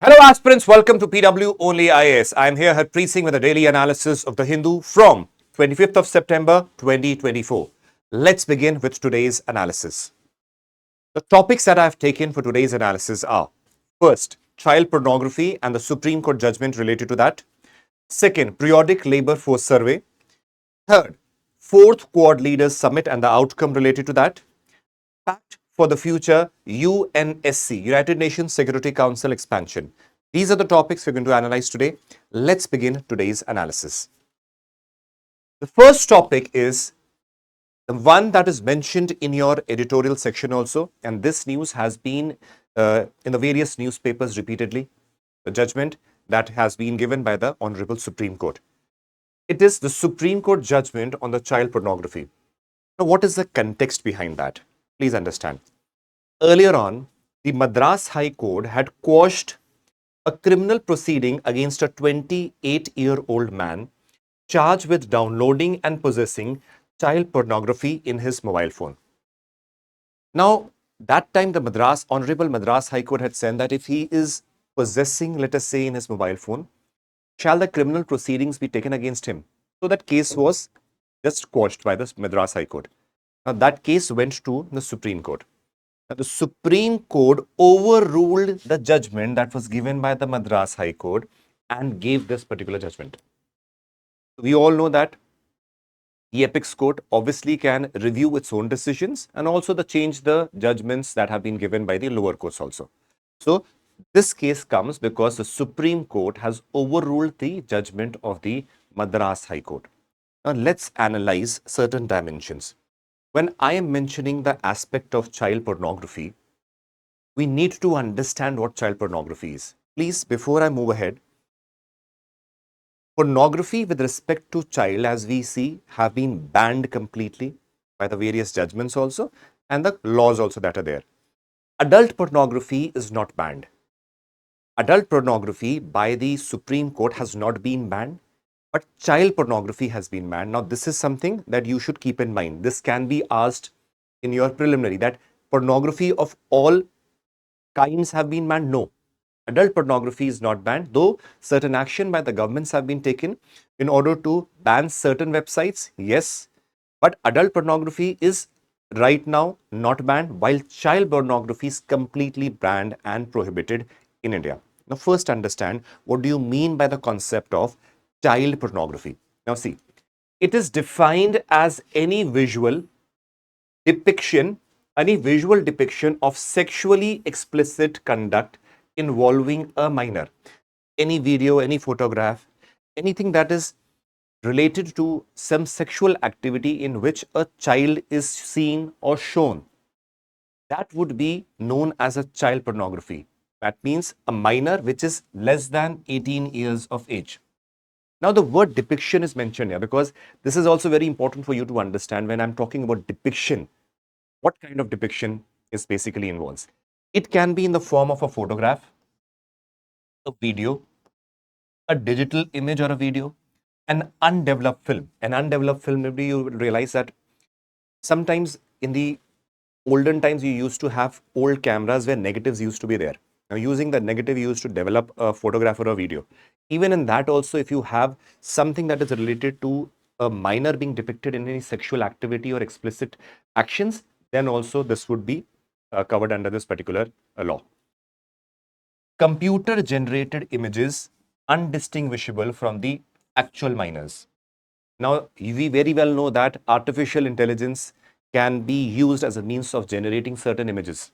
Hello aspirants, welcome to PW OnlyIAS. I am here preaching with a daily analysis of the Hindu from 25th of September 2024. Let's begin with today's analysis. The topics that I have taken for today's analysis are: first, child pornography and the Supreme Court judgment related to that. Second, periodic labor force survey. Third, fourth Quad Leaders Summit and the outcome related to that. Pact for the Future UNSC, United Nations Security Council expansion. These are the topics we're going to analyze today. Let's begin today's analysis. The first topic is the one that is mentioned in your editorial section also, and this news has been in the various newspapers repeatedly. The judgment that has been given by the Honorable Supreme Court. It is the Supreme Court judgment on the child pornography. Now, what is the context behind that? Please understand. Earlier on, the Madras High Court had quashed a criminal proceeding against a 28-year-old man charged with downloading and possessing child pornography in his mobile phone. Now, that time the Honorable Madras High Court had said that if he is possessing, let us say, in his mobile phone, shall the criminal proceedings be taken against him? So that case was just quashed by the Madras High Court. Now, that case went to the Supreme Court. Now, the Supreme Court overruled the judgment that was given by the Madras High Court and gave this particular judgment. We all know that the apex court obviously can review its own decisions and also change the judgments that have been given by the lower courts also. So, this case comes because the Supreme Court has overruled the judgment of the Madras High Court. Now, let's analyze certain dimensions. When I am mentioning the aspect of child pornography, we need to understand what child pornography is. Please, before I move ahead, pornography with respect to child, as we see, have been banned completely by the various judgments also and the laws also that are there. Adult pornography is not banned. Adult pornography by the Supreme Court has not been banned, but child pornography has been banned. Now, this is something that you should keep in mind. This can be asked in your preliminary, that pornography of all kinds have been banned. No, adult pornography is not banned, though certain action by the governments have been taken in order to ban certain websites. Yes, but adult pornography is right now not banned, while child pornography is completely banned and prohibited in India. Now, first understand, what do you mean by the concept of child pornography? Now, see, it is defined as any visual depiction of sexually explicit conduct involving a minor. Any video, any photograph, anything that is related to some sexual activity in which a child is seen or shown, that would be known as a child pornography. That means a minor which is less than 18 years of age. Now, the word depiction is mentioned here because this is also very important for you to understand when I'm talking about depiction. What kind of depiction is basically involved? It can be in the form of a photograph, a video, a digital image or a video, an undeveloped film. An undeveloped film, maybe you will realize that sometimes in the olden times you used to have old cameras where negatives used to be there. Now, using the negative you used to develop a photograph or a video. Even in that also, if you have something that is related to a minor being depicted in any sexual activity or explicit actions, then also this would be covered under this particular law. Computer generated images undistinguishable from the actual minors. Now, we very well know that artificial intelligence can be used as a means of generating certain images.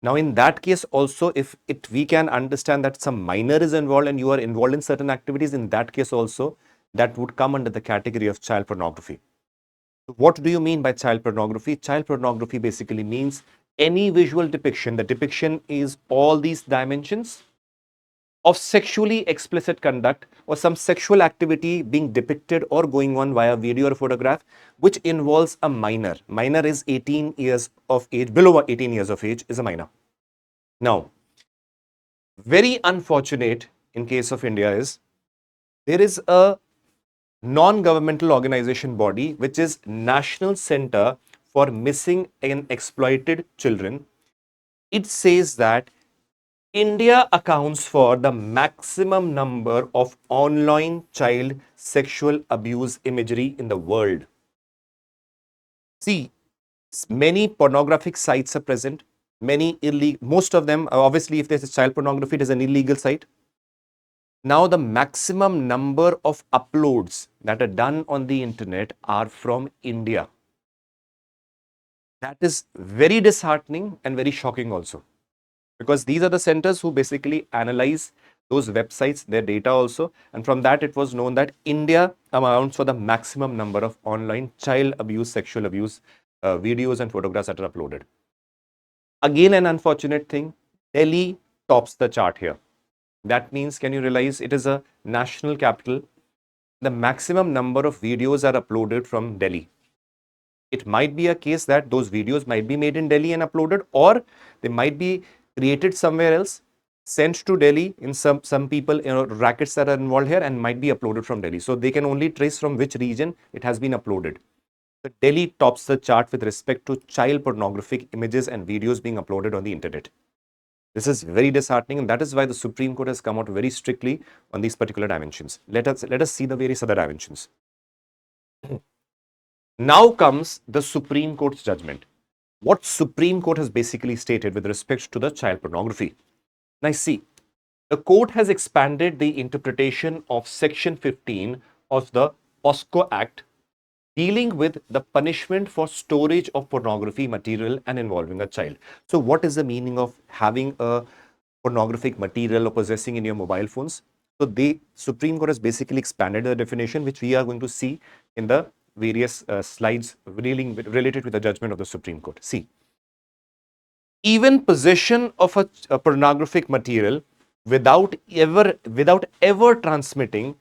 Now, in that case also, if we can understand that some minor is involved and you are involved in certain activities, in that case also, that would come under the category of child pornography. What do you mean by child pornography? Child pornography basically means any visual depiction. The depiction is all these dimensions of sexually explicit conduct or some sexual activity being depicted or going on via video or photograph, which involves a minor. Minor is 18 years of age, below 18 years of age is a minor. Now, very unfortunate in case of India is, there is a non-governmental organization body which is National Center for Missing and Exploited Children. It says that India accounts for the maximum number of online child sexual abuse imagery in the world. See, many pornographic sites are present, many illegal, most of them, obviously, if there's a child pornography, it is an illegal site. Now, the maximum number of uploads that are done on the internet are from India. That is very disheartening and very shocking also, because these are the centers who basically analyze those websites, their data also, and from that it was known that India amounts for the maximum number of online child abuse, sexual abuse videos and photographs that are uploaded. Again, an unfortunate thing, Delhi tops the chart here. That means, can you realize it is a national capital? The maximum number of videos are uploaded from Delhi. It might be a case that those videos might be made in Delhi and uploaded, or they might be created somewhere else, sent to Delhi in some people, rackets that are involved here, and might be uploaded from Delhi. So they can only trace from which region it has been uploaded. So Delhi tops the chart with respect to child pornographic images and videos being uploaded on the internet. This is very disheartening, and that is why the Supreme Court has come out very strictly on these particular dimensions. Let us see the various other dimensions. Now comes the Supreme Court's judgment. What Supreme Court has basically stated with respect to the child pornography. Now see, the court has expanded the interpretation of Section 15 of the POSCO Act, dealing with the punishment for storage of pornography material and involving a child. So what is the meaning of having a pornographic material or possessing in your mobile phones? So the Supreme Court has basically expanded the definition, which we are going to see in the various slides related with the judgment of the Supreme Court. See, even possession of a pornographic material without ever transmitting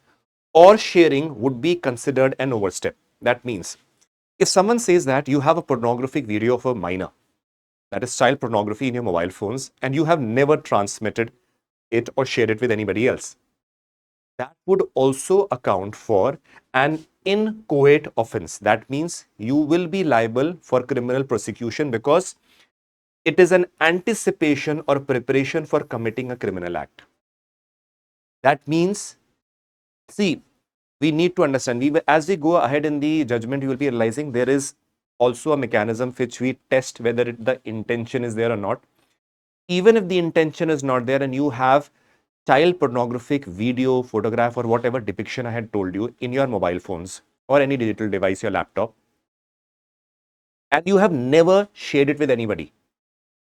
or sharing would be considered an overstep. That means, if someone says that you have a pornographic video of a minor, that is child pornography in your mobile phones, and you have never transmitted it or shared it with anybody else, that would also account for an inchoate offense. That means you will be liable for criminal prosecution because it is an anticipation or preparation for committing a criminal act. That means, see, we need to understand, as we go ahead in the judgment, you will be realizing there is also a mechanism which we test whether the intention is there or not. Even if the intention is not there and you have child pornographic video, photograph, or whatever depiction I had told you in your mobile phones or any digital device, your laptop, and you have never shared it with anybody,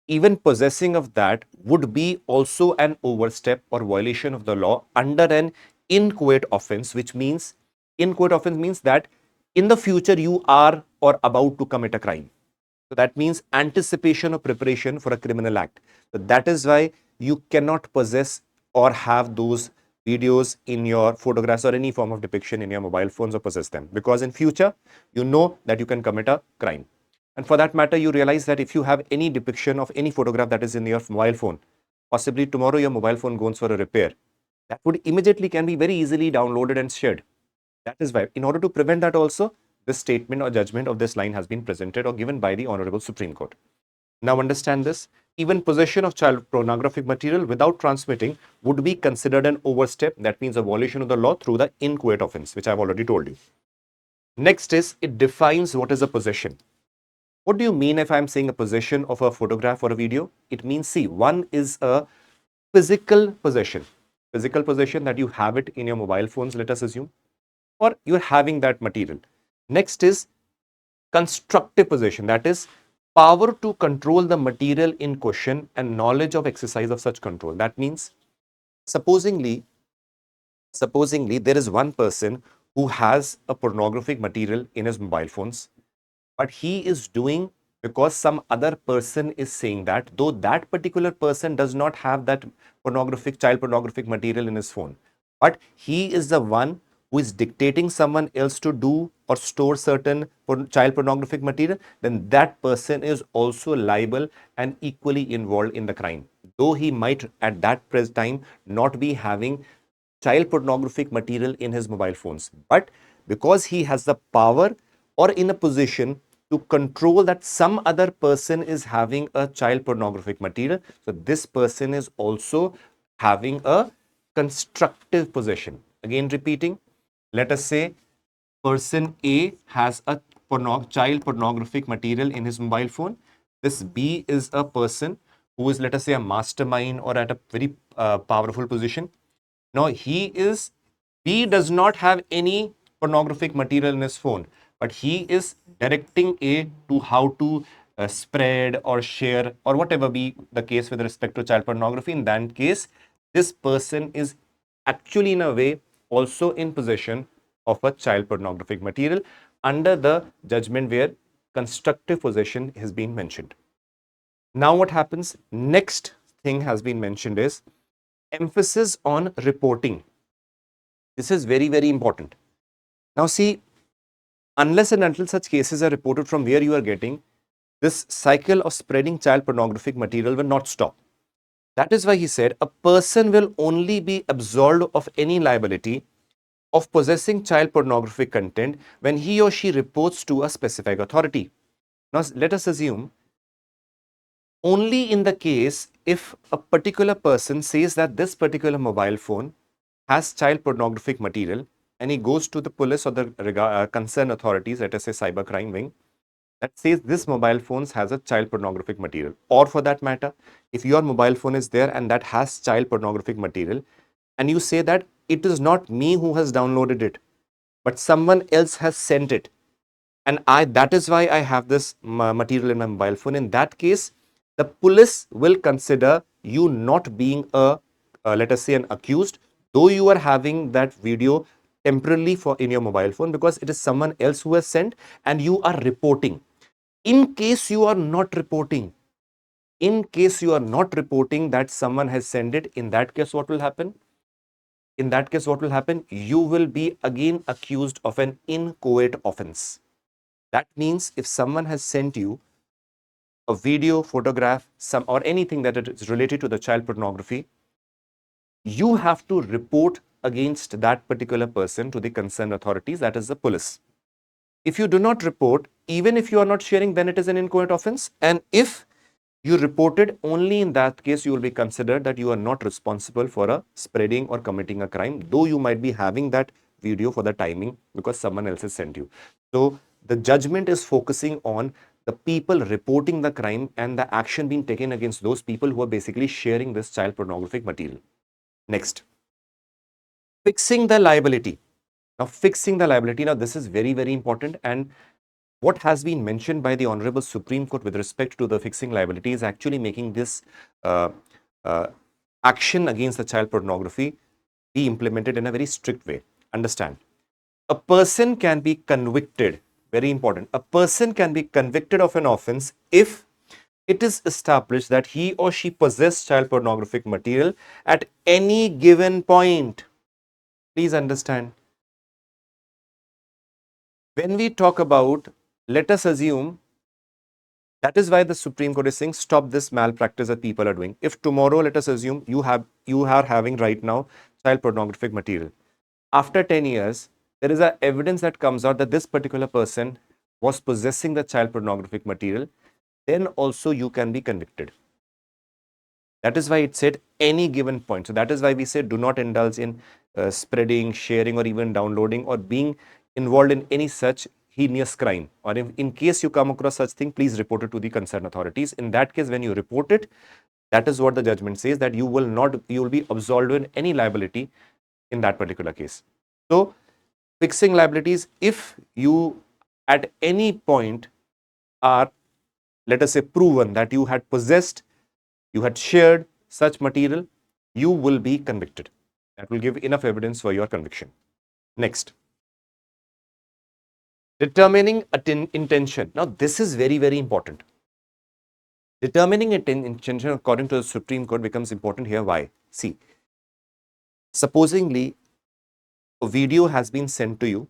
even possessing of that would be also an overstep or violation of the law under an inchoate offense, which means inchoate offense means that in the future you are or about to commit a crime. So that means anticipation or preparation for a criminal act. So that is why you cannot possess or have those videos in your photographs or any form of depiction in your mobile phones or possess them, because in future you know that you can commit a crime. And for that matter, you realize that if you have any depiction of any photograph that is in your mobile phone, possibly tomorrow your mobile phone goes for a repair, that would immediately can be very easily downloaded and shared. That is why, in order to prevent that also, this statement or judgment of this line has been presented or given by the Honorable Supreme Court. Now understand this, even possession of child pornographic material without transmitting would be considered an overstep. That means a violation of the law through the inchoate offense, which I've already told you. Next is, it defines what is a possession. What do you mean if I'm saying a possession of a photograph or a video? It means, see, one is a physical possession that you have it in your mobile phones, let us assume, or you're having that material. Next is constructive possession, that is power to control the material in question and knowledge of exercise of such control. That means, supposingly there is one person who has a pornographic material in his mobile phones, but he is doing because some other person is saying that, though that particular person does not have that child pornographic material in his phone, but he is the one who is dictating someone else to do or store certain child pornographic material, then that person is also liable and equally involved in the crime, though he might at that time not be having child pornographic material in his mobile phones, but because he has the power or in a position to control that some other person is having a child pornographic material. So this person is also having a constructive possession. Again, repeating, let us say person A has a child pornographic material in his mobile phone. This B is a person who is, let us say, a mastermind or at a very powerful position. Now, B does not have any pornographic material in his phone, but he is directing A to how to spread or share or whatever be the case with respect to child pornography. In that case, this person is actually in a way also in possession of a child pornographic material under the judgment where constructive possession has been mentioned. Now what happens? Next thing has been mentioned is emphasis on reporting. This is very, very important. Now see, unless and until such cases are reported from where you are getting, this cycle of spreading child pornographic material will not stop. That is why he said a person will only be absolved of any liability of possessing child pornographic content when he or she reports to a specific authority. Now, let us assume only in the case if a particular person says that this particular mobile phone has child pornographic material and he goes to the police or the concerned authorities, let us say cybercrime wing, that says this mobile phone has a child pornographic material. Or for that matter, if your mobile phone is there and that has child pornographic material and you say that it is not me who has downloaded it, but someone else has sent it, and that is why I have this material in my mobile phone. In that case, the police will consider you not being a let us say an accused, though you are having that video temporarily for in your mobile phone, because it is someone else who has sent and you are reporting. In case you are not reporting, that someone has sent it, in that case what will happen? In that case what will happen? You will be again accused of an inchoate offense. That means if someone has sent you a video, photograph, or anything that is related to the child pornography, you have to report against that particular person to the concerned authorities, that is the police. If you do not report, even if you are not sharing, then it is an inchoate offense. And if you reported, only in that case you will be considered that you are not responsible for a spreading or committing a crime, though you might be having that video for the timing because someone else has sent you. So the judgment is focusing on the people reporting the crime and the action being taken against those people who are basically sharing this child pornographic material. Next, fixing the liability. Now, fixing the liability. Now, this is very, very important. And what has been mentioned by the Honorable Supreme Court with respect to the fixing liability is actually making this uh, uh, action against the child pornography be implemented in a very strict way. Understand? A person can be convicted, very important, a person can be convicted of an offense if it is established that he or she possessed child pornographic material at any given point. Please understand. When we talk about, let us assume, that is why the Supreme Court is saying stop this malpractice that people are doing. If tomorrow, let us assume you are having right now child pornographic material. After 10 years, there is a evidence that comes out that this particular person was possessing the child pornographic material, then also you can be convicted. That is why it said any given point. So that is why we say do not indulge in spreading, sharing, or even downloading or being involved in any such heinous crime. Or if, in case you come across such thing, please report it to the concerned authorities. In that case, when you report it, that is what the judgment says, that you will be absolved in any liability in that particular case. So fixing liabilities, if you at any point are, let us say, proven that you had possessed, you had shared such material, you will be convicted. That will give enough evidence for your conviction. Next, determining intention. Now, this is very, very important. Determining intention according to the Supreme Court becomes important here. Why? See, supposingly a video has been sent to you.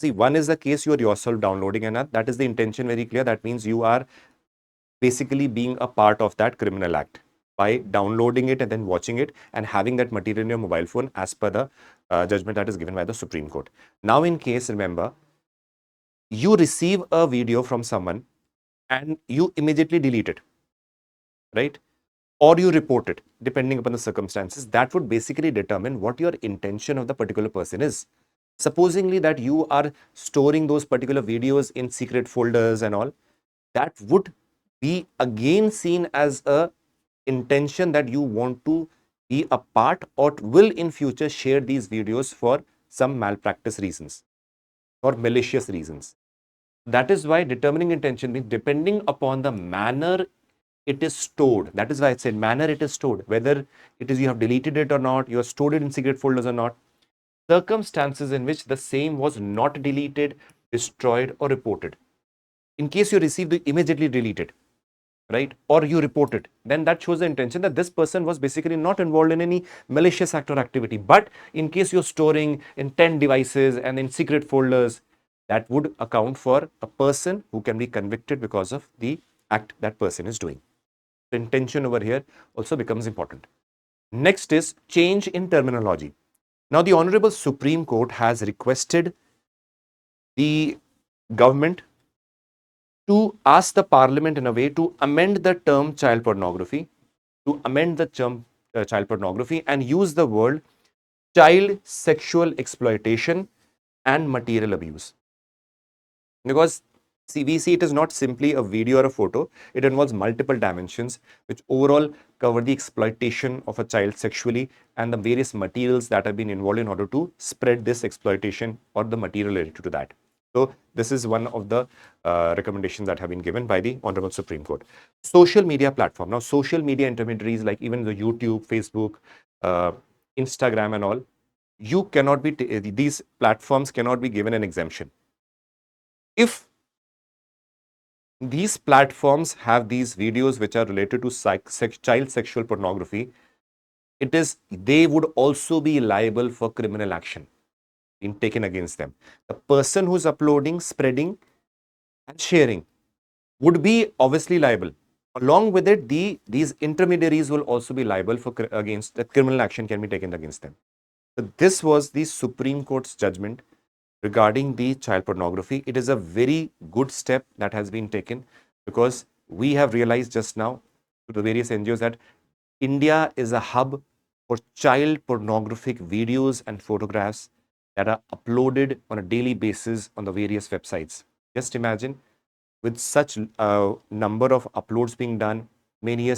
See, one is the case you are yourself downloading, and that is the intention very clear. That means you are basically being a part of that criminal act by downloading it and then watching it and having that material in your mobile phone as per the judgment that is given by the Supreme Court. Now, in case, remember, you receive a video from someone and you immediately delete it, right? Or you report it, depending upon the circumstances, that would basically determine what your intention of the particular person is. Supposingly that you are storing those particular videos in secret folders and all, that would be again seen as a intention that you want to be a part or will in future share these videos for some malpractice reasons or malicious reasons. That is why determining intention means depending upon the manner it is stored. That is why I said manner it is stored. Whether it is you have deleted it or not, you have stored it in secret folders or not, circumstances in which the same was not deleted, destroyed, or reported. In case you receive the immediately deleted, right, or you report it, then that shows the intention that this person was basically not involved in any malicious act or activity. But in case you're storing in 10 devices and in secret folders, that would account for a person who can be convicted because of the act that person is doing. The intention over here also becomes important. Next is change in terminology. Now, the Honorable Supreme Court has requested the government to ask the parliament in a way to amend the term child pornography, child pornography and use the word child sexual exploitation and material abuse. Because CVC, it is not simply a video or a photo, it involves multiple dimensions which overall cover the exploitation of a child sexually and the various materials that have been involved in order to spread this exploitation or the material related to that. So this is one of the recommendations that have been given by the Honorable Supreme Court. Social media platform. Now, social media intermediaries like even the YouTube, Facebook, Instagram and all, you cannot be, these platforms cannot be given an exemption. If these platforms have these videos which are related to child sexual pornography, they would also be liable for criminal action being taken against them. The person who's uploading, spreading, and sharing would be obviously liable. Along with it, these intermediaries will also be liable for against that criminal action can be taken against them. So this was the Supreme Court's judgment regarding the child pornography. It is a very good step that has been taken because we have realized just now to the various NGOs that India is a hub for child pornographic videos and photographs that are uploaded on a daily basis on the various websites. Just imagine with such a number of uploads being done, many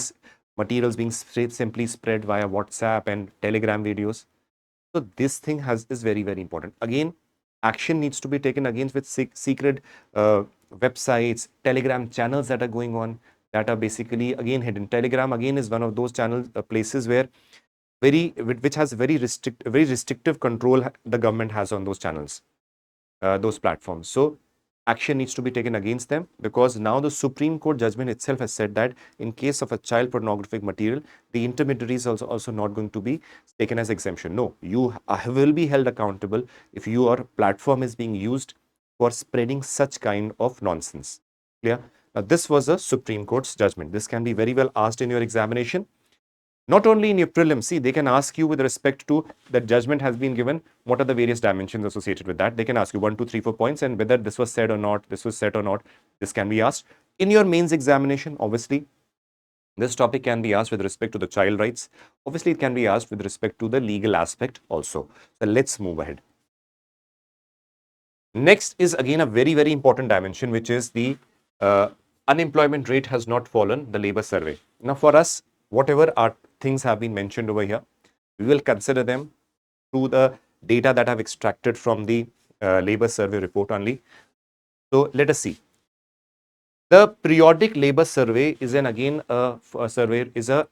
materials being simply spread via WhatsApp and Telegram videos. So this thing is very, very important. Again, action needs to be taken against with secret websites, Telegram channels that are going on that are basically again hidden. Telegram again is one of those channels, places where which has very restrictive control the government has on those channels, those platforms. So action needs to be taken against them because now the Supreme Court judgment itself has said that in case of a child pornographic material, the intermediaries also not going to be taken as exemption. No, you will be held accountable if your platform is being used for spreading such kind of nonsense. Clear? Now, this was a Supreme Court's judgment. This can be very well asked in your examination. Not only in your prelims, see, they can ask you with respect to the judgment has been given, what are the various dimensions associated with that. They can ask you 1, 2, 3, 4 points and whether this was said or not, this was said or not, this can be asked. In your mains examination, obviously, this topic can be asked with respect to the child rights. Obviously, it can be asked with respect to the legal aspect also. So let's move ahead. Next is again a very, very important dimension, which is the unemployment rate has not fallen, the labor survey. Now, for us, whatever our things have been mentioned over here, we will consider them through the data that I've extracted from the labor survey report only. So let us see. The periodic labor survey is a survey is a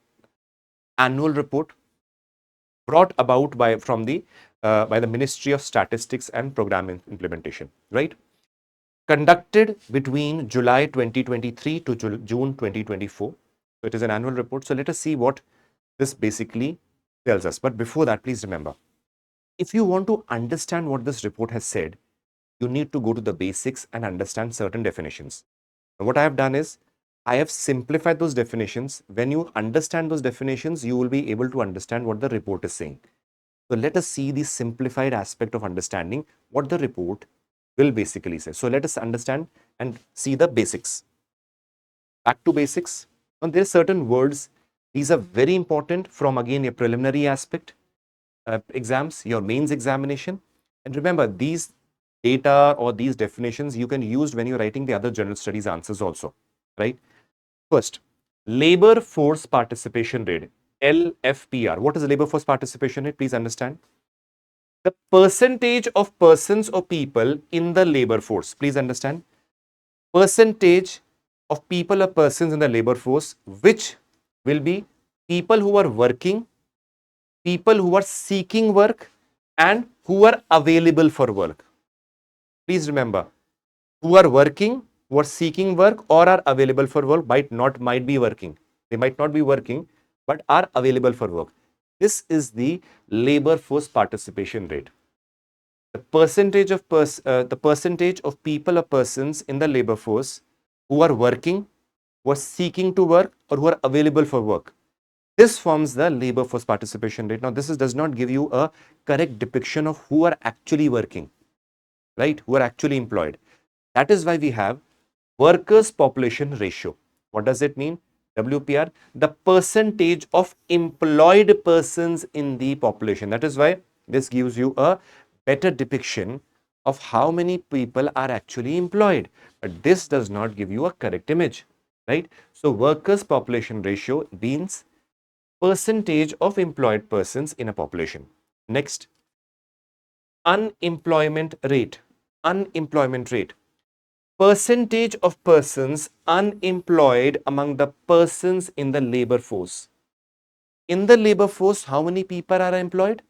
annual report brought about by the Ministry of Statistics and Program Implementation, right? Conducted between July 2023 to June 2024. So it is an annual report. So let us see what this basically tells us. But before that, please remember, if you want to understand what this report has said, you need to go to the basics and understand certain definitions. And what I have done is, I have simplified those definitions. When you understand those definitions, you will be able to understand what the report is saying. So let us see the simplified aspect of understanding what the report will basically say. So let us understand and see the basics. Back to basics. Now there are certain words. These are very important from again your preliminary aspect exams, your mains examination. And remember, these data or these definitions you can use when you're writing the other general studies answers also, right? First, labor force participation rate, LFPR. What is the labor force participation rate? Please understand. The percentage of persons or people in the labor force. Please understand. Percentage of people or persons in the labor force, which will be people who are working, people who are seeking work, and who are available for work. Please remember, who are working, who are seeking work, or are available for work might be working. They might not be working, but are available for work. This is the labor force participation rate. The percentage of people or persons in the labor force who are working, who are seeking to work, or who are available for work. This forms the labor force participation rate. Now, this does not give you a correct depiction of who are actually working, right? Who are actually employed. That is why we have workers population ratio. What does it mean? WPR, the percentage of employed persons in the population. That is why this gives you a better depiction of how many people are actually employed. But this does not give you a correct image, right? So workers population ratio means percentage of employed persons in a population. Next, unemployment rate. Unemployment rate. Percentage of persons unemployed among the persons in the labor force. In the labor force, how many people are employed?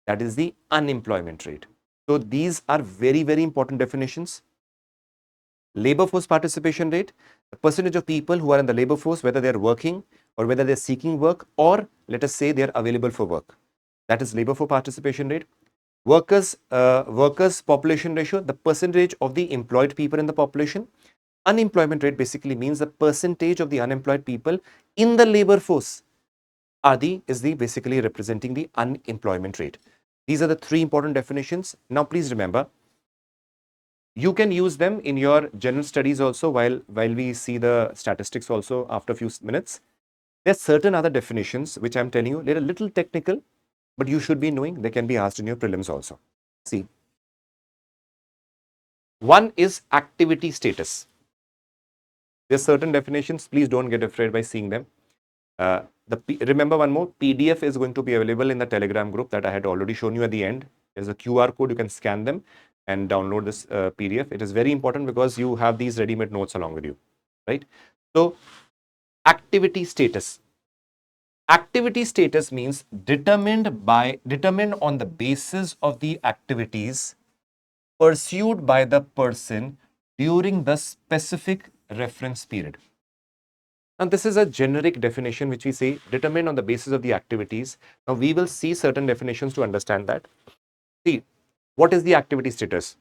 That is the unemployment rate. So these are very, very important definitions. Labor force participation rate, the percentage of people who are in the labor force, whether they are working or whether they're seeking work, or let us say they are available for work. That is labor force participation rate. Workers population ratio, the percentage of the employed people in the population. Unemployment rate basically means the percentage of the unemployed people in the labor force is basically representing the unemployment rate. These are the three important definitions. Now, please remember, you can use them in your general studies also while we see the statistics also after a few minutes. There are certain other definitions which I'm telling you, they're a little technical, but you should be knowing. They can be asked in your prelims also. See, one is activity status. There's certain definitions. Please don't get afraid by seeing them. Remember one more, PDF is going to be available in the Telegram group that I had already shown you at the end. There's a QR code. You can scan them and download this PDF. It is very important because you have these ready-made notes along with you, right? So, activity status. Activity status means determined on the basis of the activities pursued by the person during the specific reference period. Now, this is a generic definition which we say determined on the basis of the activities. Now, we will see certain definitions to understand that. See, what is the activity status?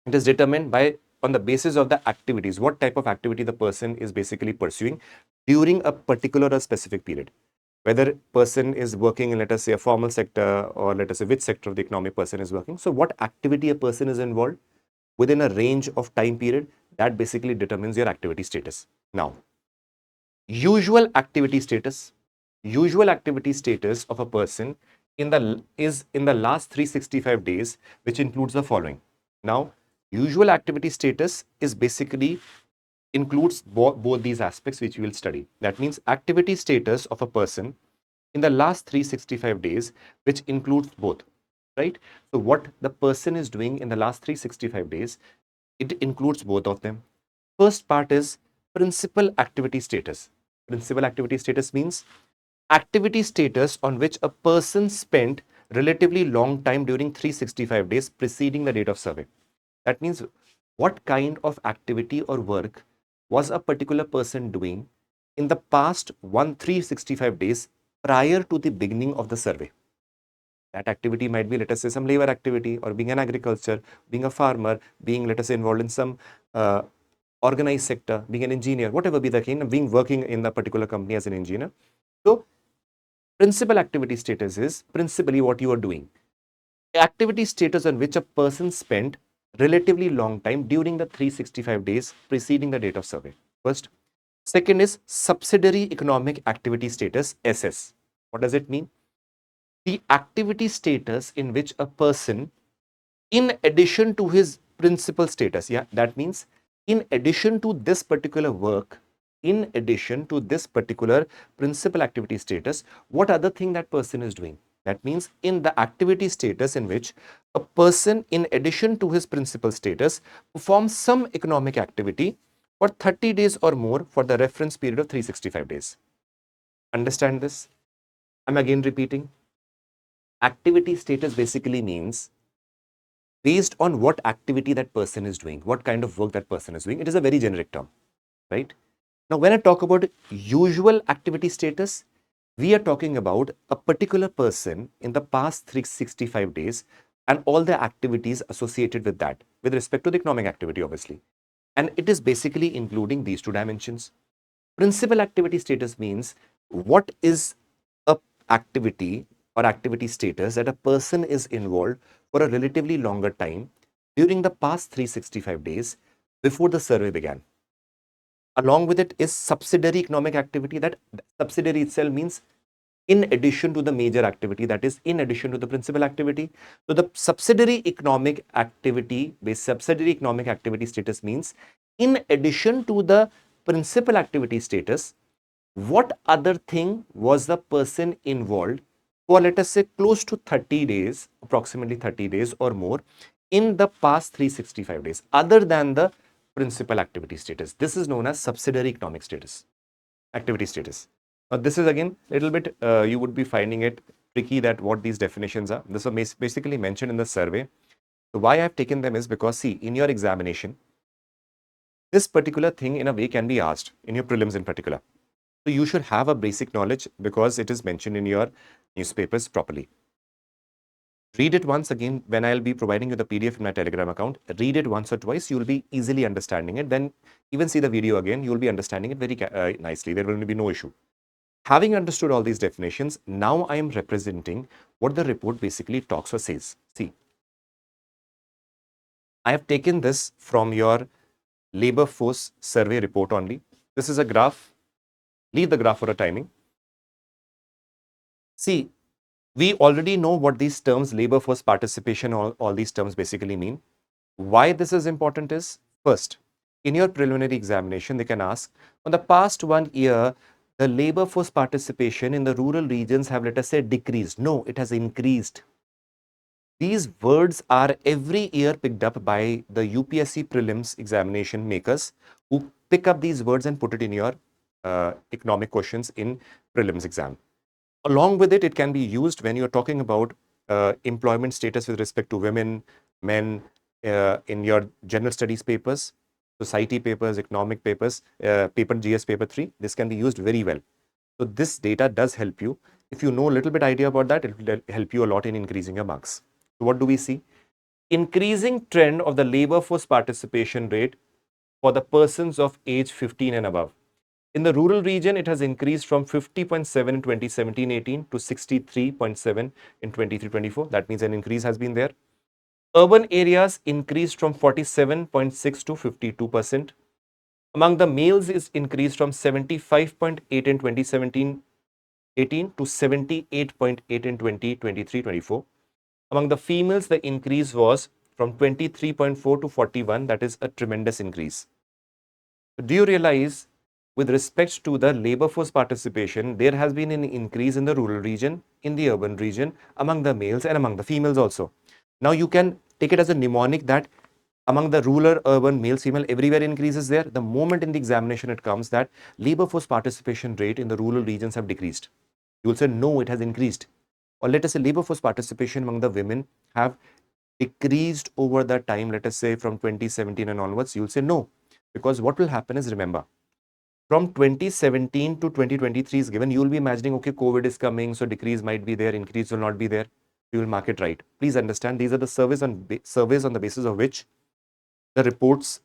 It is determined on the basis of the activities, what type of activity the person is basically pursuing during a particular or specific period. Whether person is working in, let us say, a formal sector, or let us say which sector of the economy person is working. So, what activity a person is involved within a range of time period, that basically determines your activity status. Now, usual activity status of a person in the last 365 days, which includes the following. Now, usual activity status is basically includes both these aspects which we will study. That means activity status of a person in the last 365 days, which includes both, right? So what the person is doing in the last 365 days, it includes both of them. First part is principal activity status. Principal activity status means activity status on which a person spent relatively long time during 365 days preceding the date of survey. That means what kind of activity or work was a particular person doing in the past 365 days prior to the beginning of the survey. That activity might be, let us say, some labor activity, or being an agriculture, being a farmer, being, let us say, involved in some organized sector, being an engineer, whatever be the case, being working in the particular company as an engineer. So, principal activity status is principally what you are doing. Activity status on which a person spent relatively long time during the 365 days preceding the date of survey. First. Second is subsidiary economic activity status, SS. What does it mean? The activity status in which a person, in addition to his principal status, yeah, that means in addition to this particular work, in addition to this particular principal activity status, what other thing that person is doing? That means in the activity status in which a person, in addition to his principal status, performs some economic activity for 30 days or more for the reference period of 365 days. Understand this? I'm again repeating. Activity status basically means based on what activity that person is doing, what kind of work that person is doing. It is a very generic term, right? Now, when I talk about usual activity status, we are talking about a particular person in the past 365 days and all the activities associated with that, with respect to the economic activity, obviously. And it is basically including these two dimensions. Principal activity status means what is a activity or activity status that a person is involved for a relatively longer time during the past 365 days before the survey began. Along with it is subsidiary economic activity. That subsidiary itself means in addition to the major activity, that is in addition to the principal activity. So the subsidiary economic activity status means in addition to the principal activity status, what other thing was the person involved for, let us say, close to 30 days, approximately 30 days or more in the past 365 days, other than the principal activity status. This is known as subsidiary economic status, activity status. Now, this is again a little bit, you would be finding it tricky that what these definitions are. This was basically mentioned in the survey. So why I have taken them is because, see, in your examination, this particular thing in a way can be asked in your prelims in particular. So you should have a basic knowledge because it is mentioned in your newspapers properly. Read it once again when I'll be providing you the PDF in my Telegram account. Read it once or twice. You'll be easily understanding it. Then even see the video again. You'll be understanding it very nicely. There will be no issue. Having understood all these definitions, now I am representing what the report basically talks or says. See, I have taken this from your labor force survey report only. This is a graph. Leave the graph for a timing. See, we already know what these terms, labor force participation, all these terms basically mean. Why this is important is, first, in your preliminary examination, they can ask, on the past 1 year, the labor force participation in the rural regions have, let us say, decreased. No, it has increased. These words are every year picked up by the UPSC prelims examination makers who pick up these words and put it in your economic questions in prelims exam. Along with it, it can be used when you're talking about employment status with respect to women, men, in your general studies papers, society papers, economic papers, paper GS paper 3. This can be used very well. So this data does help you. If you know a little bit idea about that, it will help you a lot in increasing your marks. So what do we see? Increasing trend of the labor force participation rate for the persons of age 15 and above. In the rural region, it has increased from 50.7 in 2017-18 to 63.7 in 23-24. That means an increase has been there. Urban areas increased from 47.6 to 52%. Among the males, is increased from 75.8 in 2017-18 to 78.8 in 2023-24. Among the females, the increase was from 23.4 to 41. That is a tremendous increase. Do you realize, with respect to the labor force participation, there has been an increase in the rural region, in the urban region, among the males and among the females also. Now you can take it as a mnemonic that among the rural, urban, male, female, everywhere increases there. The moment in the examination it comes that labor force participation rate in the rural regions have decreased, you will say no, it has increased. Or let us say labor force participation among the women have decreased over the time, let us say from 2017 and onwards, you will say no. Because what will happen is, remember, from 2017 to 2023 is given, you will be imagining, okay, COVID is coming, so decrease might be there, increase will not be there. You will mark it right. Please understand, these are the surveys on the basis of which the reports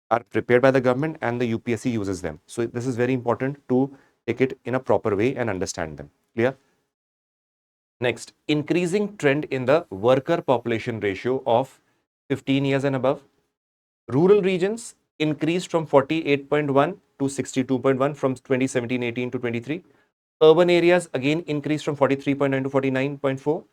are prepared by the government and the UPSC uses them. So this is very important to take it in a proper way and understand them. Clear? Next, increasing trend in the worker population ratio of 15 years and above. Rural regions increased from 48.1 to 62.1 from 2017-18 to 23. Urban areas again increased from 43.9 to 49.4.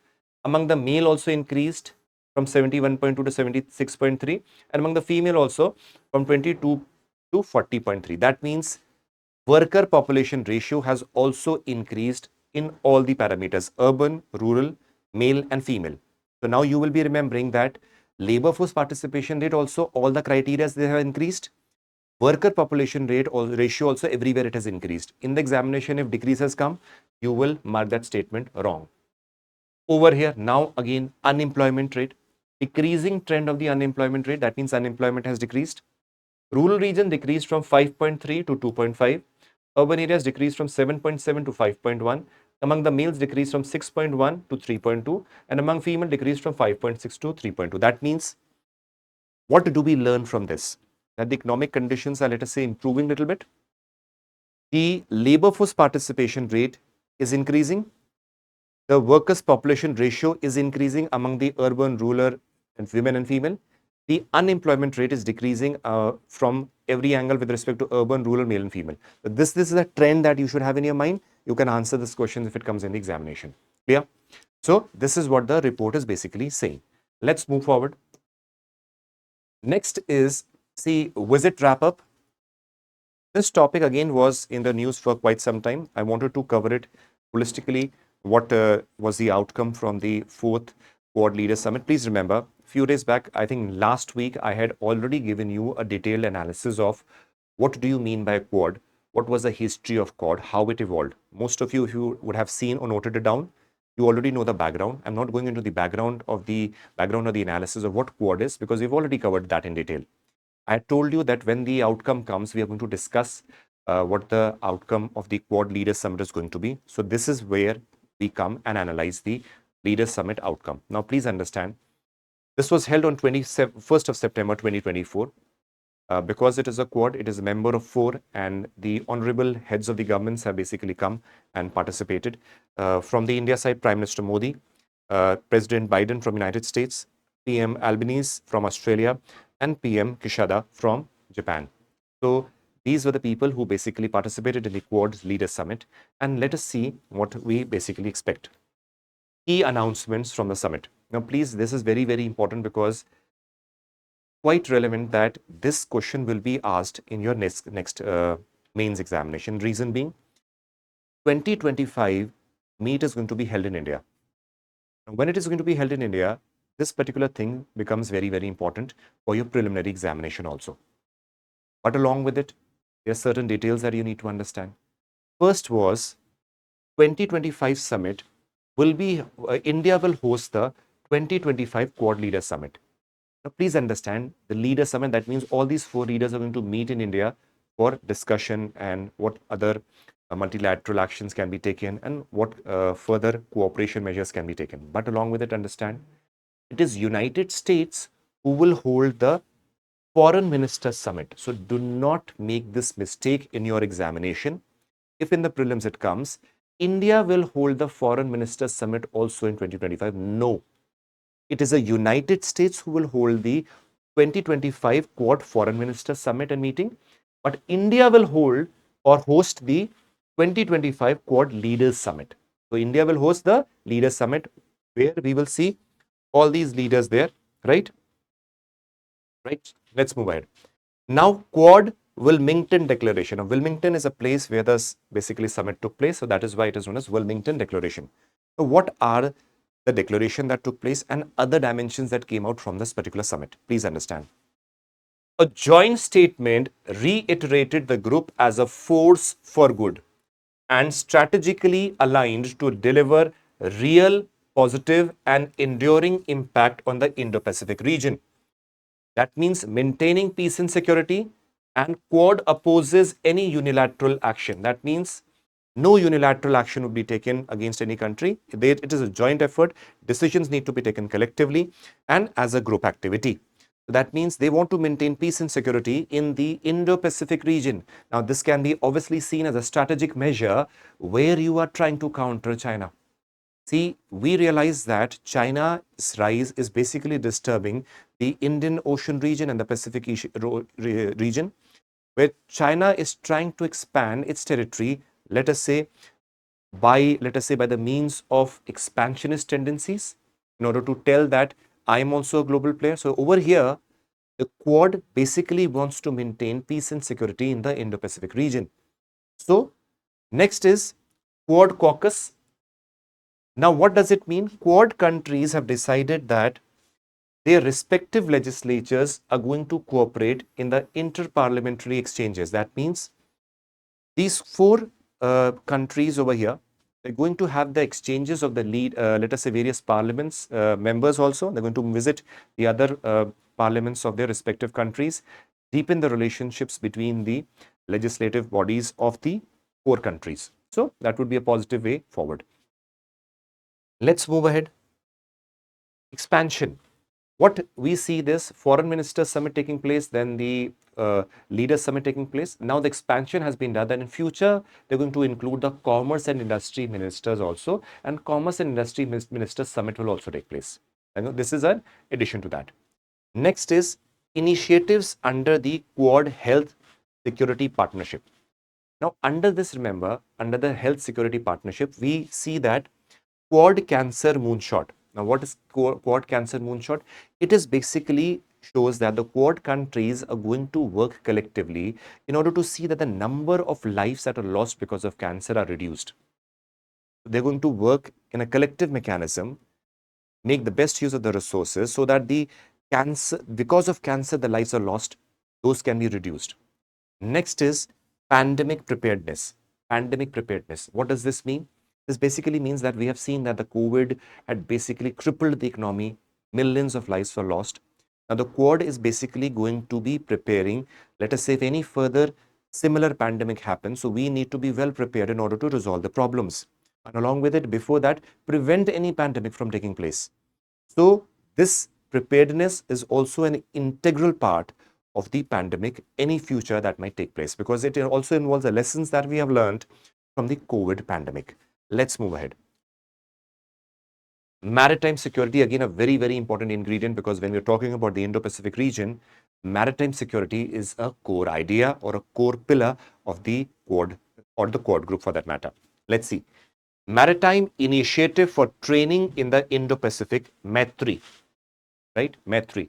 Among the male also increased from 71.2 to 76.3, and among the female also from 22 to 40.3. That means worker population ratio has also increased in all the parameters: urban, rural, male and female. So now you will be remembering that labor force participation rate also, all the criteria they have increased. Worker population rate or ratio also, everywhere it has increased. In the examination, if decrease has come, you will mark that statement wrong. Over here, now again, unemployment rate, decreasing trend of the unemployment rate. That means unemployment has decreased. Rural region decreased from 5.3 to 2.5. Urban areas decreased from 7.7 to 5.1. Among the males decreased from 6.1 to 3.2, and among female decreased from 5.6 to 3.2. That means, what do we learn from this? That the economic conditions are, let us say, improving a little bit. The labor force participation rate is increasing. The workers population ratio is increasing among the urban, rural, and women and female. The unemployment rate is decreasing from every angle with respect to urban, rural, male and female. So this is a trend that you should have in your mind. You can answer this question if it comes in the examination. Clear? So this is what the report is basically saying. Let's move forward. Next is, see, visit wrap up. This topic again was in the news for quite some time. I wanted to cover it holistically. What was the outcome from the 4th Quad Leaders Summit? Please remember, a few days back, I think last week, I had already given you a detailed analysis of what do you mean by Quad, what was the history of Quad, how it evolved. Most of you, if you would have seen or noted it down, you already know the background. I'm not going into the background of the analysis of what Quad is, because we've already covered that in detail. I told you that when the outcome comes, we are going to discuss what the outcome of the Quad Leaders Summit is going to be. So this is where we come and analyze the Leaders Summit outcome. Now, please understand, this was held on 1st of September 2024. Because it is a Quad, it is a member of 4, and the honorable heads of the governments have basically come and participated. From the India side, Prime Minister Modi, President Biden from United States, PM Albanese from Australia, and PM Kishida from Japan. So these were the people who basically participated in the Quad Leaders Summit. And let us see what we basically expect. Key announcements from the summit. Now, please, this is very, very important, because quite relevant that this question will be asked in your next mains examination. Reason being, 2025 meet is going to be held in India. When it is going to be held in India, this particular thing becomes very, very important for your preliminary examination also. But along with it, there are certain details that you need to understand. First was 2025 summit will be, India will host the 2025 Quad Leaders Summit. Now, please understand, the Leader Summit, that means all these 4 leaders are going to meet in India for discussion and what other multilateral actions can be taken and what further cooperation measures can be taken. But along with it, understand, it is United States who will hold the Foreign Ministers Summit. So do not make this mistake in your examination. If in the prelims it comes, India will hold the Foreign Ministers Summit also in 2025. No. It is a United States who will hold the 2025 Quad Foreign Ministers Summit and meeting, but India will hold or host the 2025 Quad Leaders Summit. So India will host the Leaders Summit, where we will see all these leaders there, right? Right. Let's move ahead. Now, Quad Wilmington Declaration. Now, Wilmington is a place where the basically summit took place, so that is why it is known as Wilmington Declaration. So what are the declaration that took place and other dimensions that came out from this particular summit? Please understand. A joint statement reiterated the group as a force for good and strategically aligned to deliver real, positive, and enduring impact on the Indo-Pacific region. That means maintaining peace and security, and Quad opposes any unilateral action. That means no unilateral action would be taken against any country. It is a joint effort. Decisions need to be taken collectively and as a group activity. So that means they want to maintain peace and security in the Indo-Pacific region. Now, this can be obviously seen as a strategic measure where you are trying to counter China. See, we realize that China's rise is basically disturbing the Indian Ocean region and the Pacific region, where China is trying to expand its territory, let us say by the means of expansionist tendencies, in order to tell that I am also a global player. So over here, the Quad basically wants to maintain peace and security in the Indo-Pacific region. So next is Quad Caucus. Now, what does it mean? Quad countries have decided that their respective legislatures are going to cooperate in the inter-parliamentary exchanges. That means these four countries over here, they're going to have the exchanges of the let us say, various parliaments members also. They're going to visit the other parliaments of their respective countries, deepen the relationships between the legislative bodies of the four countries. So that would be a positive way forward. Let's move ahead. Expansion. What we see, this foreign minister summit taking place, then the leaders summit taking place. Now the expansion has been done, and in future they're going to include the commerce and industry ministers also, and commerce and industry ministers summit will also take place. And this is an addition to that. Next is initiatives under the Quad Health Security Partnership. Now under this, remember, under the Health Security Partnership, we see that Quad Cancer Moonshot. Now, what is Quad Cancer Moonshot? It is basically shows that the Quad countries are going to work collectively in order to see that the number of lives that are lost because of cancer are reduced. They're going to work in a collective mechanism, make the best use of the resources so that the cancer, because of cancer, the lives are lost, those can be reduced. Next is pandemic preparedness. Pandemic preparedness. What does this mean? This basically means that we have seen that the COVID had basically crippled the economy. Millions of lives were lost. Now, the Quad is basically going to be preparing, let us say, if any further similar pandemic happens, so we need to be well prepared in order to resolve the problems. And along with it, before that, prevent any pandemic from taking place. So, this preparedness is also an integral part of the pandemic, any future that might take place, because it also involves the lessons that we have learned from the COVID pandemic. Let's move ahead. Maritime security, again, a very, very important ingredient, because when we're talking about the Indo-Pacific region, maritime security is a core idea or a core pillar of the Quad, or the Quad group for that matter. Let's see. Maritime Initiative for Training in the Indo-Pacific, MET3, right? MET3.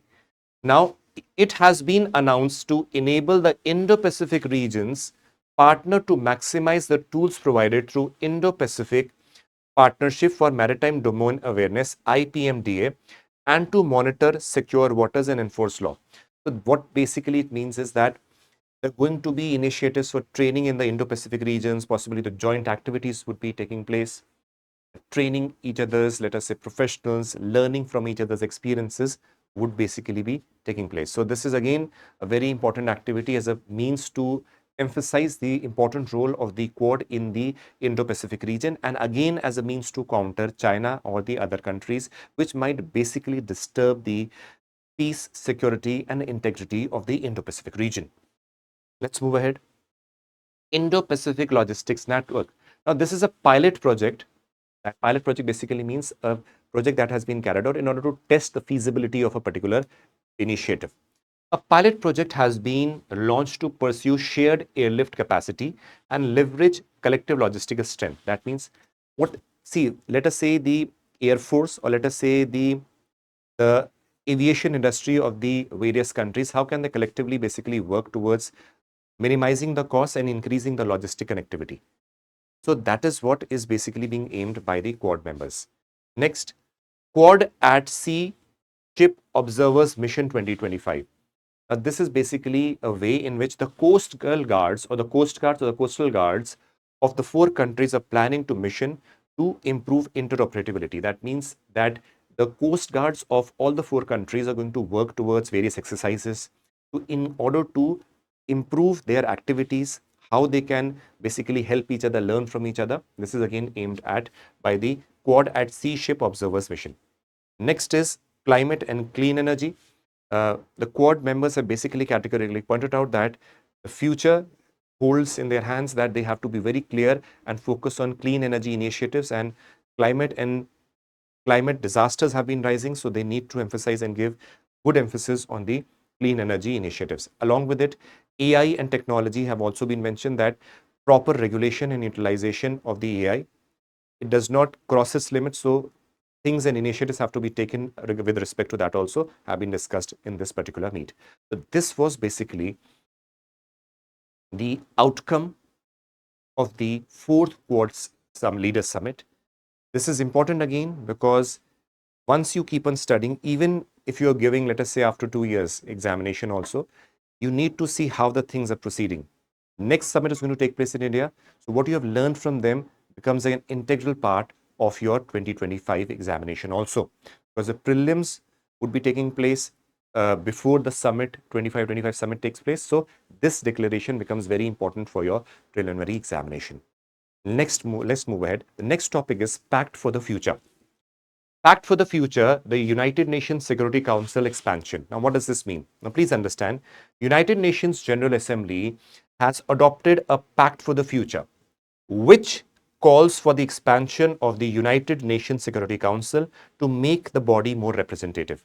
Now, it has been announced to enable the Indo-Pacific regions partner to maximize the tools provided through Indo-Pacific Partnership for Maritime Domain Awareness, IPMDA, and to monitor secure waters and enforce law. So what basically it means is that there are going to be initiatives for training in the Indo-Pacific regions, possibly the joint activities would be taking place, training each other's, let us say, professionals, learning from each other's experiences would basically be taking place. So this is again a very important activity as a means to emphasize the important role of the Quad in the Indo-Pacific region, and again as a means to counter China or the other countries which might basically disturb the peace, security, and integrity of the Indo-Pacific region. Let's move ahead. Indo-Pacific Logistics Network. Now, this is a pilot project. That pilot project basically means a project that has been carried out in order to test the feasibility of a particular initiative. A pilot project has been launched to pursue shared airlift capacity and leverage collective logistical strength. That means let us say the Air Force, or let us say the aviation industry of the various countries, how can they collectively basically work towards minimizing the costs and increasing the logistic connectivity? So that is what is basically being aimed by the Quad members. Next, Quad at Sea Ship Observers Mission 2025. This is basically a way in which the coastal guards or the coast guards or the coastal guards of the four countries are planning to mission to improve interoperability. That means that the coast guards of all the four countries are going to work towards various exercises in order to improve their activities, how they can basically help each other, learn from each other. This is again aimed at by the Quad at Sea Ship Observers Mission. Next is climate and clean energy. The Quad members have basically categorically pointed out that the future holds in their hands, that they have to be very clear and focus on clean energy initiatives and climate disasters have been rising, so they need to emphasize and give good emphasis on the clean energy initiatives. Along with it, AI and technology have also been mentioned, that proper regulation and utilization of the AI, it does not cross its limits, so things and initiatives have to be taken with respect to that also have been discussed in this particular meet. So this was basically the outcome of the fourth Quad Leaders Summit. This is important again because once you keep on studying, even if you're giving, let us say, after 2 years examination also, you need to see how the things are proceeding. Next summit is going to take place in India. So what you have learned from them becomes an integral part of your 2025 examination also. Because the prelims would be taking place before the summit, 25 summit takes place. So this declaration becomes very important for your preliminary examination. Let's move ahead. The next topic is Pact for the Future. Pact for the Future, the United Nations Security Council expansion. Now, what does this mean? Now, please understand, United Nations General Assembly has adopted a Pact for the Future, which calls for the expansion of the United Nations Security Council to make the body more representative.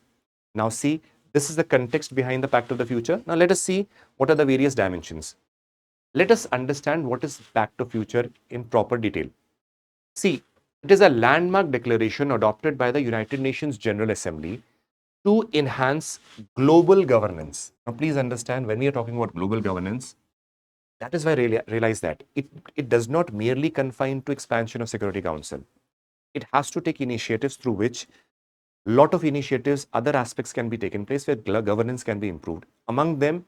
Now, see, this is the context behind the Pact of the Future. Now, let us see what are the various dimensions. Let us understand what is Pact of Future in proper detail. See, it is a landmark declaration adopted by the United Nations General Assembly to enhance global governance. Now, please understand, when we are talking about global governance, that is why I realize that it does not merely confine to expansion of Security Council. It has to take initiatives through which lot of initiatives, other aspects can be taken place where governance can be improved. Among them,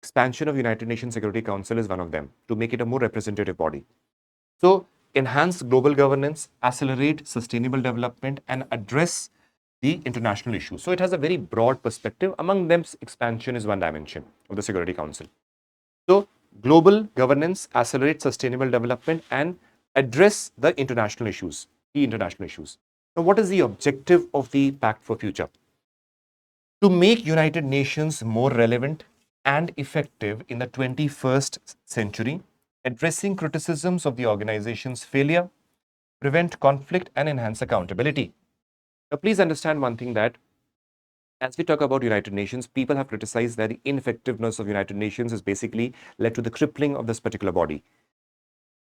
expansion of United Nations Security Council is one of them, to make it a more representative body. So, enhance global governance, accelerate sustainable development, and address the international issues. So, it has a very broad perspective. Among them, expansion is one dimension of the Security Council. So, global governance, accelerate sustainable development, and address the international issues, key international issues. Now, what is the objective of the Pact for Future? To make United Nations more relevant and effective in the 21st century, addressing criticisms of the organization's failure, prevent conflict, and enhance accountability. Now, please understand one thing, that as we talk about United Nations, people have criticized that the ineffectiveness of United Nations has basically led to the crippling of this particular body.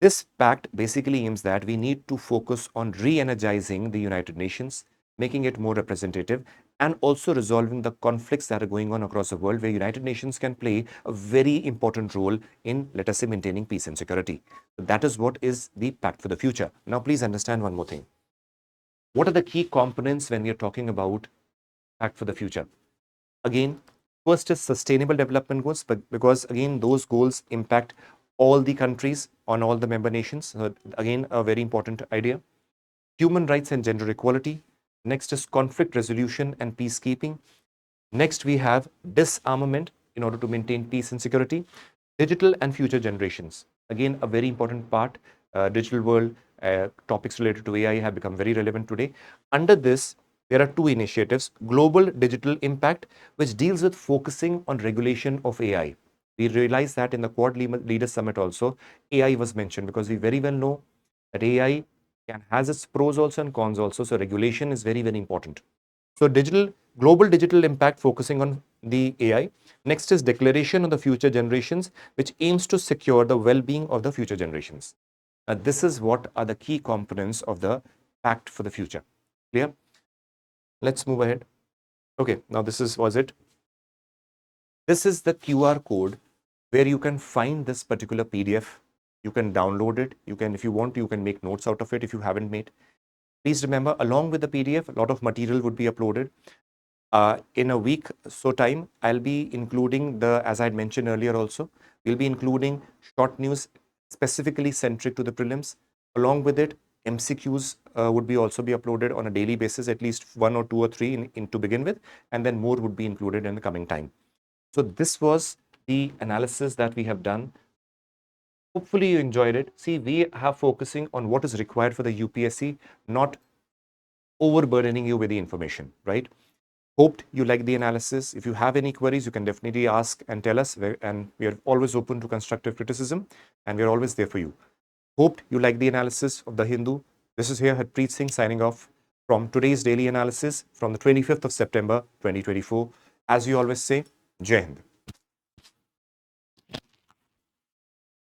This pact basically aims that we need to focus on re-energizing the United Nations, making it more representative, and also resolving the conflicts that are going on across the world, where United Nations can play a very important role in, let us say, maintaining peace and security. That is what is the Pact for the Future. Now, please understand one more thing. What are the key components when we are talking about Pact for the Future? Again, first is sustainable development goals, but because again, those goals impact all the countries on all the member nations. So again, a very important idea. Human rights and gender equality. Next is conflict resolution and peacekeeping. Next, we have disarmament in order to maintain peace and security. Digital and future generations. Again, a very important part. Digital world, topics related to AI have become very relevant today. Under this, there are two initiatives. Global Digital Impact, which deals with focusing on regulation of AI. We realize that in the Quad Leaders Summit also, AI was mentioned, because we very well know that AI has its pros also and cons also. So regulation is very, very important. So global digital impact, focusing on the AI. Next is declaration of the future generations, which aims to secure the well-being of the future generations. This is what are the key components of the Pact for the Future. Clear? Let's move ahead. Okay, now was it. This is the QR code where you can find this particular PDF. You can download it. You can, if you want, you can make notes out of it if you haven't made. Please remember, along with the PDF, a lot of material would be uploaded. In a week so time, I'll be including as I had mentioned earlier also, we'll be including short news specifically centric to the prelims. Along with it, MCQs would also be uploaded on a daily basis, at least 1 or 2 or 3 in to begin with, and then more would be included in the coming time. So this was the analysis that we have done. Hopefully you enjoyed it. See, we are focusing on what is required for the UPSC, not overburdening you with the information, right? Hoped you like the analysis. If you have any queries, you can definitely ask and tell us, and we are always open to constructive criticism, and we are always there for you. Hoped you like the analysis of the Hindu. This is here Harpreet Singh signing off from today's daily analysis from the 25th of September 2024. As you always say, Jai Hind.